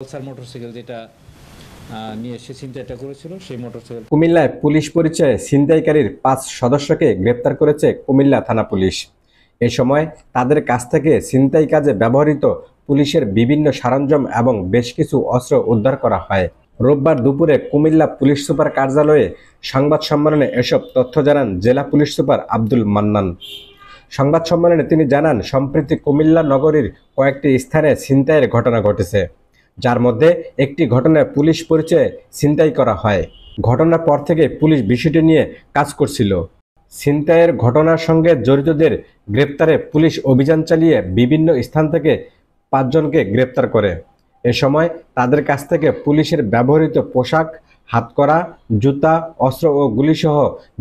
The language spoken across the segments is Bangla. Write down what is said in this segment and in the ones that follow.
পালসার মোটরসাইকেল যেটা নিয়ে সে ছিনতাইটা করেছিল সেই মোটরসাইকেল। কুমিল্লায় পুলিশ পরিচয়ে ছিনতাইকারীর ৫ সদস্যকে গ্রেপ্তার করেছে কুমিল্লা থানা পুলিশ। এ সময় তাদের কাছ থেকে ছিনতাই কাজে ব্যবহৃত পুলিশের বিভিন্ন সরঞ্জাম এবং বেশ কিছু অস্ত্র উদ্ধার করা হয়। রোববার দুপুরে কুমিল্লা পুলিশ সুপার কার্যালয়ে সংবাদ সম্মেলনে এসব তথ্য জানান জেলা পুলিশ সুপার আব্দুল মান্নান। সংবাদ সম্মেলনে তিনি জানান, সম্প্রতি কুমিল্লা নগরীর কয়েকটি স্থানে ছিনতাইয়ের ঘটনা ঘটেছে, যার মধ্যে একটি ঘটনায় পুলিশ পরিচয়ে ছিনতাই করা হয়। ঘটনার পর থেকে পুলিশ বিষয়টি নিয়ে কাজ করছিল। ছিনতাইয়ের ঘটনার সঙ্গে জড়িতদের গ্রেপ্তারে পুলিশ অভিযান চালিয়ে বিভিন্ন স্থান থেকে ৫ জনকে গ্রেপ্তার করে। এ সময় তাদের কাছ থেকে পুলিশের ব্যবহৃত পোশাক, হাতকড়া, জুতা, অস্ত্র ও গুলিসহ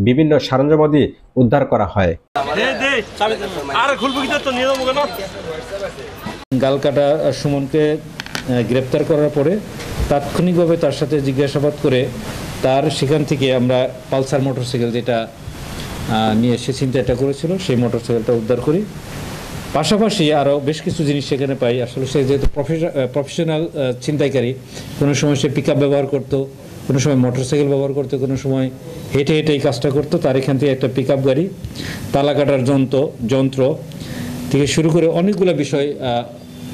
বিভিন্ন সরঞ্জামাদি উদ্ধার করা হয়। গালকাটা সুমনকে গ্রেপ্তার করার পরে তাৎক্ষণিকভাবে তার সাথে জিজ্ঞাসাবাদ করে তার সেখান থেকে আমরা পালসার মোটরসাইকেল যেটা নিয়ে সে ছিনতাইটা করেছিল সেই মোটরসাইকেলটা উদ্ধার করি। পাশাপাশি আরও বেশ কিছু জিনিস সেখানে পাই। আসলে সে যেহেতু প্রফেশনাল ছিনতাইকারী, কোনো সময় সে পিক আপ ব্যবহার করতো, কোনো সময় মোটরসাইকেল ব্যবহার করতো, কোনো সময় হেঁটে হেঁটে এই কাজটা করতো। তার এখান থেকে একটা পিক আপ গাড়ি, তালা কাটার যন্ত্র থেকে শুরু করে অনেকগুলো বিষয়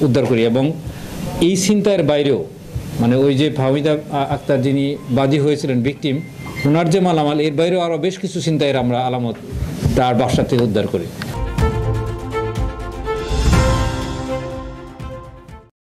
উদ্ধার করি। এবং এই ছিনতাইয়ের বাইরেও মানে ওই যে ফাহমিদা আক্তার যিনি বাদী হয়েছিলেন ভিকটিম, ওনার যে মালামাল, এর বাইরেও আরও বেশ কিছু ছিনতাইয়ের আমরা আলামত তার বাসা থেকে উদ্ধার করি।